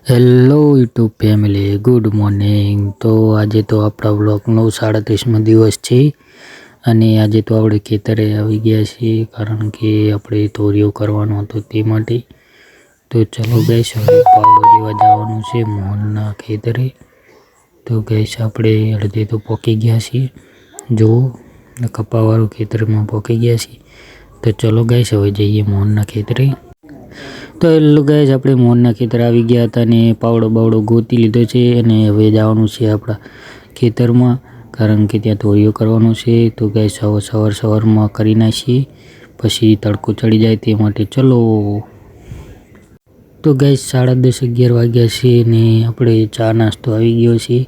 Hello YouTube family, good morning. તો આજે તો આપણા બ્લોગનો 37મો દિવસ છે અને આજે તો આપણે ખેતરે આવી ગયા છીએ કારણ કે આપણે તોરિયો કરવાનો હતો તે માટે। તો ચલો ગાઈસ, હવે પાવડો લેવા જવાનું છે મોહનના ખેતરે। તો ગાઈસ આપણે અડધે તો પહોંચી ગયા છીએ, જો કપાવાળું ખેતરમાં પહોંચી ગયા છીએ। તો ચલો ગાઈસ, હવે જઈએ મોહનના ખેતરે। તો હેલો ગાઈસ, આપણે મોહનના ખેતર આવી ગયા હતા અને પાવડો બાવડો ગોતી લીધો છે અને હવે જવાનું છે આપણા ખેતરમાં કારણ કે ત્યાં તોરિયો કરવાનો છે। તો ગાઈસ સવારમાં કરી નાખીએ, પછી તડકો ચડી જાય તે માટે ચલો। તો ગાઈસ 10:30-11 વાગ્યા છે ને આપણે ચા નાસ્તો આવી ગયો છે।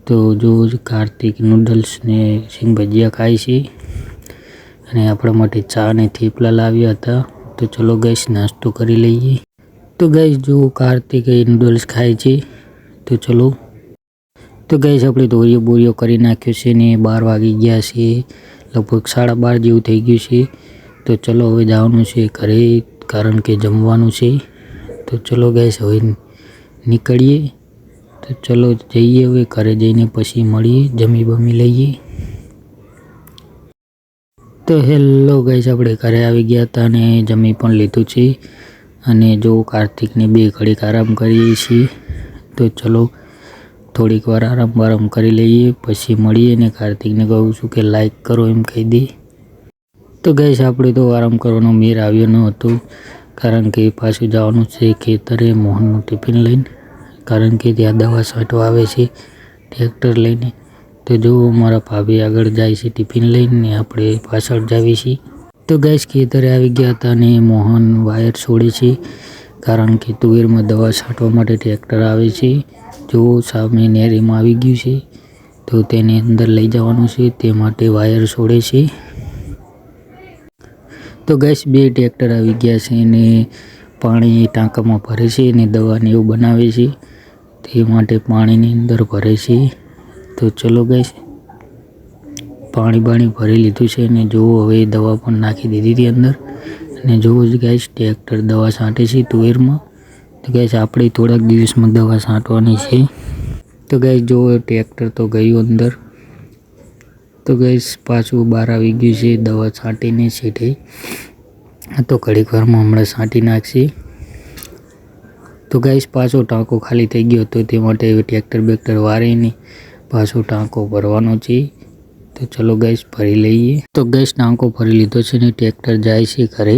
તો જો કાર્તિક નૂડલ્સ ને સિંગ ભજીયા ખાય છે અને આપણા માટે ચા ને થેપલા લાવ્યા હતા। તો ચલો ગાઈસ, નાસ્તો કરી લઈએ। તો ગાઈસ જો કાર્તિક નૂડલ્સ ખાય છે, તો ચલો। તો ગાઈસ આપણે તોરિયો બોરિયો કરી નાખ્યો છે ને 12 વાગી ગયા છે, લગભગ 12:30 જેવું થઈ ગયું છે। તો ચલો હવે જવાનું છે ઘરે કારણ કે જમવાનું છે। તો ચલો ગાઈસ, હવે નીકળીએ। તો ચલો જઈએ, હવે ઘરે જઈને પછી મળીએ, જમી બમી લઈએ। તો હેલો ગાઈસ, આપણે ઘરે આવી ગયા હતા અને જમી પણ લીધું છે અને જો કાર્તિકને 2 ઘડીક આરામ કરીએ છીએ। તો ચલો થોડીક વાર આરામ કરી લઈએ, પછી મળીએ ને કાર્તિકને કહું છું કે લાઈક કરો એમ કહી દે। તો ગાઈસ આપણે તો આરામ કરવાનો મેર આવ્યો ન હતો કારણ કે પાછું જવાનું છે ખેતરે મોહનનું ટિફિન લઈને કારણ કે ત્યાં દવા છાંટવા આવે છે ટ્રેક્ટર લઈને। તો જો મારા ભાભી આગળ જાય છે ટિફિન લઈને, આપણે પાછળ જાવી છીએ। તો ગાઈસ ખેતરે આવી ગયા હતા અને મોહન વાયર છોડે છે કારણ કે તુવેરમાં દવા છાંટવા માટે ટ્રેક્ટર આવે છે। જો સામે નેરીમાં આવી ગયું છે તો તેને અંદર લઈ જવાનું છે, તે માટે વાયર છોડે છે। તો ગાઈસ 2 ટ્રેક્ટર આવી ગયા છે અને પાણી ટાંકામાં ભરે છે અને દવાને એવું બનાવે છે, તે માટે પાણીની અંદર ભરે છે। તો ચલો ગાઈસ, પાણી ભરી લીધું છે અને જુઓ હવે દવા પણ નાખી દીધી હતી અંદર અને જુઓ જ ગાઈસ ટ્રેક્ટર દવા છાંટે છે તુવેરમાં। તો ગાઈસ આપણે થોડાક દિવસમાં દવા છાંટવાની છે। તો ગાઈસ જુઓ ટ્રેક્ટર તો ગયું અંદર। તો ગાઈસ પાછું બહાર આવી ગયું છે દવા છાંટીને સીધે। તો ઘડીક વારમાં હમણાં છાંટી નાખશે। તો ગાઈસ પાછો ટાંકો ખાલી થઈ ગયો હતો, તે માટે હવે ટ્રેક્ટર બેક્ટર વારીને પાછો ટાંકો ભરવાનો છે। તો ચલો ગાઈસ ભરી લઈએ। તો ગાઈસ ટાંકો ભરી લીધો છે ને ટ્રેક્ટર જાય છે ઘરે।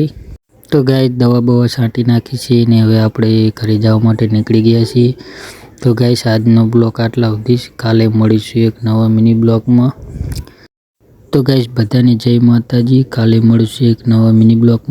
તો ગાઈસ દવા બવા છાંટી નાખી છે ને હવે આપણે ઘરે જવા માટે નીકળી ગયા છીએ। તો ગાઈસ આજનો બ્લોગ આટલા સુધી જ, કાલે મળીશું એક નવા મિની બ્લોગમાં। તો ગાઈસ બધાને જય માતાજી, કાલે મળીશું એક નવા મિની બ્લોગમાં।